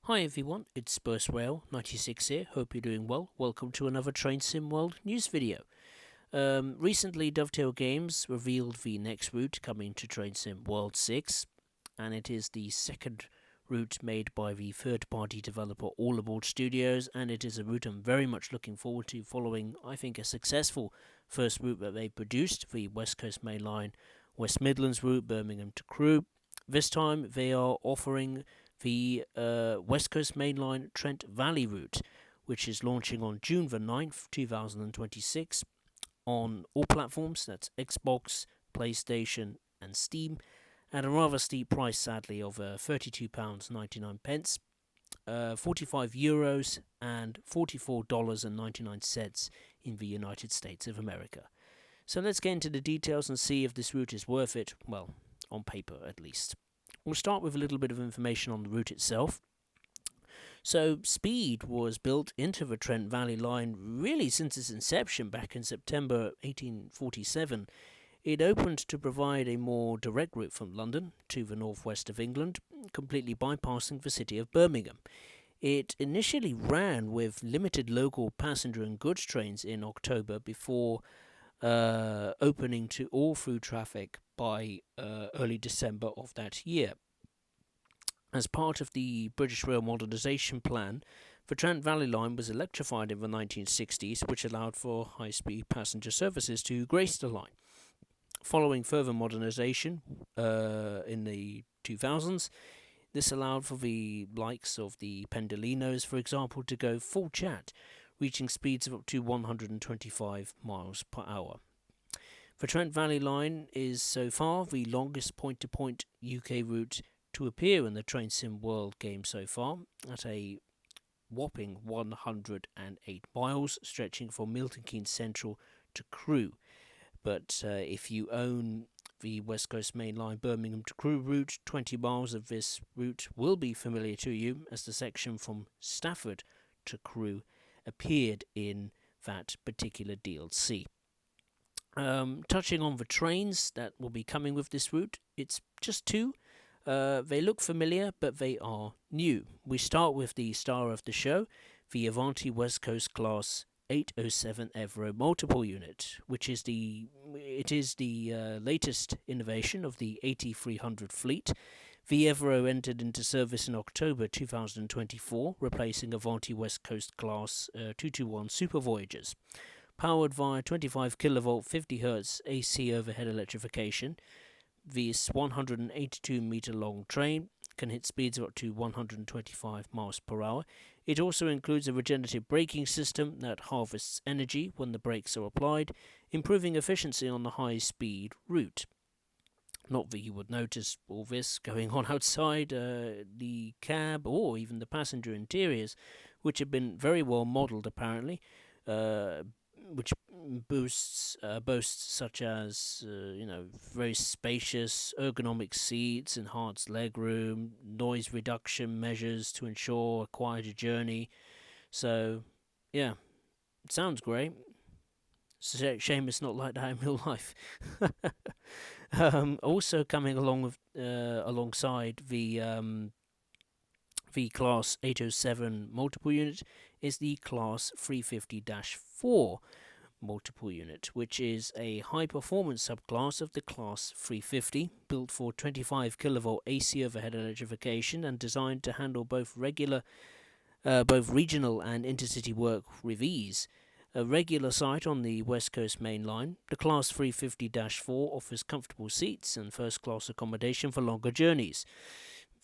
Hi everyone, it's Spurs Rail 96 here. Hope you're doing well. Welcome to another Train Sim World news video. Recently, Dovetail Games revealed the next route coming to Train Sim World 6, and it is the second route made by the third-party developer All Aboard Studios, and it is a route I'm very much looking forward to following, I think, a successful first route that they produced, the West Coast Main Line West Midlands route, Birmingham to Crewe. This time they are offering the West Coast Mainline Trent Valley route, which is launching on June the 9th, 2026, on all platforms. That's Xbox, PlayStation, and Steam, at a rather steep price, sadly, of £32.99, €45 and $44.99 in the United States of America. So let's get into the details and see if this route is worth it, well, on paper at least. We'll start with a little bit of information on the route itself. So, speed was built into the Trent Valley line really since its inception back in September 1847. It opened to provide a more direct route from London to the northwest of England, completely bypassing the city of Birmingham. It initially ran with limited local passenger and goods trains in October before opening to all through traffic by early December of that year. As part of the British Rail modernisation plan, the Trent Valley Line was electrified in the 1960s, which allowed for high-speed passenger services to grace the line. Following further modernisation in the 2000s, this allowed for the likes of the Pendolinos, for example, to go full chat, reaching speeds of up to 125 miles per hour. The Trent Valley Line is so far the longest point-to-point UK route to appear in the Train Sim World game so far, at a whopping 108 miles, stretching from Milton Keynes Central to Crewe. But if you own the West Coast Main Line Birmingham to Crewe route, 20 miles of this route will be familiar to you, as the section from Stafford to Crewe appeared in that particular DLC. Touching on the trains that will be coming with this route, it's just two. They look familiar, but they are new. We start with the star of the show, the Avanti West Coast Class 807 Evro multiple unit, which is the latest innovation of the 8300 fleet. The Evro entered into service in October 2024, replacing Avanti West Coast Class 221 Super Voyagers. Powered via 25 kilovolt 50 Hz AC overhead electrification, this 182 meter long train can hit speeds of up to 125 miles per hour. It also includes a regenerative braking system that harvests energy when the brakes are applied, improving efficiency on the high speed route. Not that you would notice all this going on outside the cab or even the passenger interiors, which have been very well modelled apparently, which boasts such as very spacious ergonomic seats, enhanced legroom, noise reduction measures to ensure a quieter journey. So yeah, it sounds great. It's a shame it's not like that in real life. Also coming along with alongside the Class 807 multiple unit is the Class 350-4 multiple unit, which is a high-performance subclass of the Class 350, built for 25 kilovolt AC overhead electrification and designed to handle both regional and intercity work with ease. A regular site on the West Coast Main Line, the Class 350-4 offers comfortable seats and first-class accommodation for longer journeys.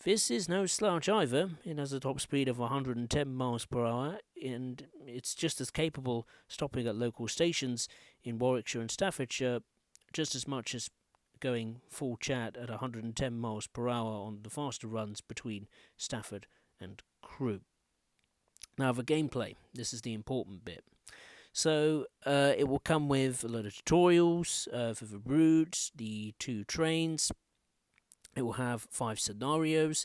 This is no slouch either. It has a top speed of 110 miles per hour, and it's just as capable stopping at local stations in Warwickshire and Staffordshire, just as much as going full chat at 110 miles per hour on the faster runs between Stafford and Crewe. Now, the gameplay. This is the important bit. So it will come with a lot of tutorials for the route, the two trains. It will have 5 scenarios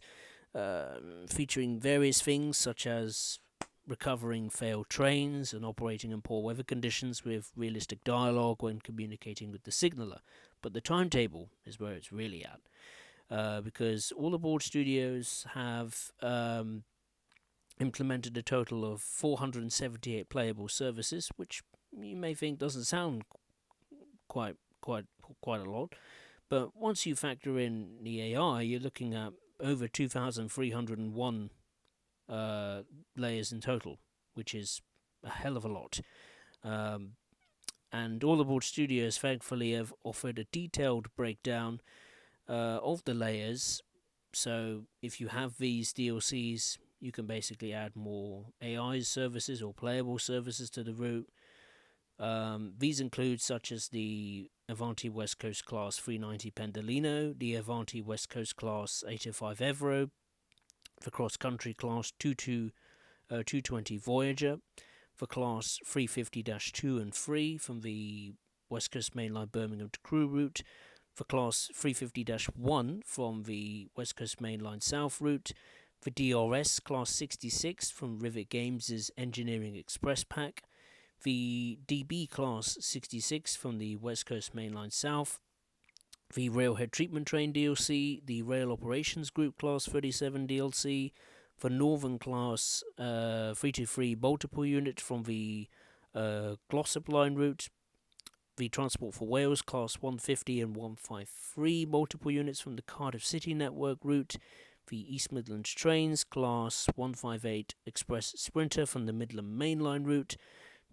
featuring various things such as recovering failed trains and operating in poor weather conditions with realistic dialogue when communicating with the signaller. But the timetable is where it's really at, because All Aboard Studios have implemented a total of 478 playable services, which you may think doesn't sound quite quite a lot, but once you factor in the AI, you're looking at over 2,301 layers in total, which is a hell of a lot. And all aboard studios thankfully have offered a detailed breakdown of the layers. So if you have these DLCs, you can basically add more AI services or playable services to the route. These include such as the Avanti West Coast Class 390 Pendolino, the Avanti West Coast Class 805 Evro, the Cross Country Class 220 Voyager, for Class 350-2 and 3 from the West Coast Mainline Birmingham to Crewe route, for Class 350-1 from the West Coast Mainline South route, for DRS Class 66 from Rivet Games' Engineering Express Pack, the DB Class 66 from the West Coast Mainline South, the Railhead Treatment Train DLC, the Rail Operations Group Class 37 DLC, for Northern Class 323 multiple unit from the Glossop Line route, the Transport for Wales Class 150 and 153 multiple units from the Cardiff City Network route, the East Midlands Trains Class 158 Express Sprinter from the Midland Mainline route,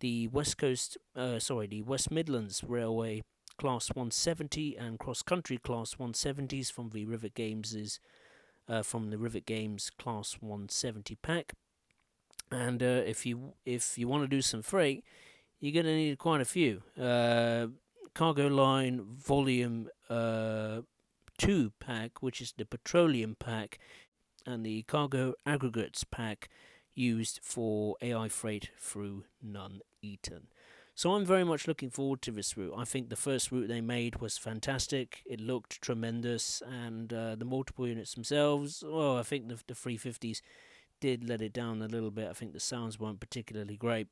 the the West Midlands Railway Class 170 and Cross Country Class 170s from the Rivet Games' Rivet Games Class 170 pack. And if you want to do some freight, you're going to need quite a few. Cargo Line Volume 2 pack, which is the Petroleum pack, and the Cargo Aggregates pack used for AI freight through Nuneaton. So I'm very much looking forward to this route. I think the first route they made was fantastic. It looked tremendous, and the multiple units themselves, well, I think the 350s did let it down a little bit. I think the sounds weren't particularly great.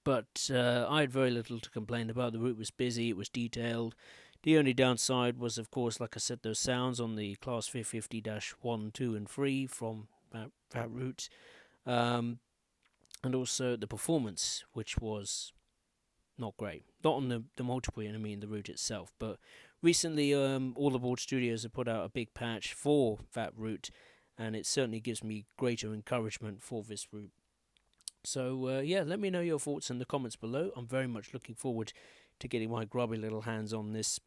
But I had very little to complain about. The route was busy, it was detailed. The only downside was, of course, like I said, those sounds on the Class 350-1, 2 and 3 from that route. And also the performance, which was not great. Not on the multiple, I mean the route itself. But recently, All Aboard Studios have put out a big patch for that route, and it certainly gives me greater encouragement for this route. So, yeah, let me know your thoughts in the comments below. I'm very much looking forward to getting my grubby little hands on this,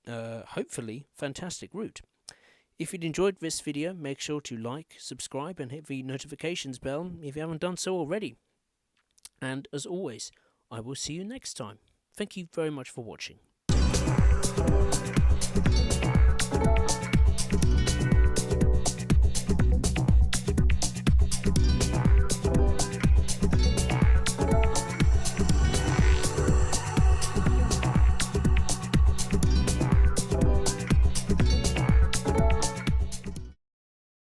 hopefully, fantastic route. If you'd enjoyed this video, make sure to like, subscribe, and hit the notifications bell if you haven't done so already. And as always, I will see you next time. Thank you very much for watching.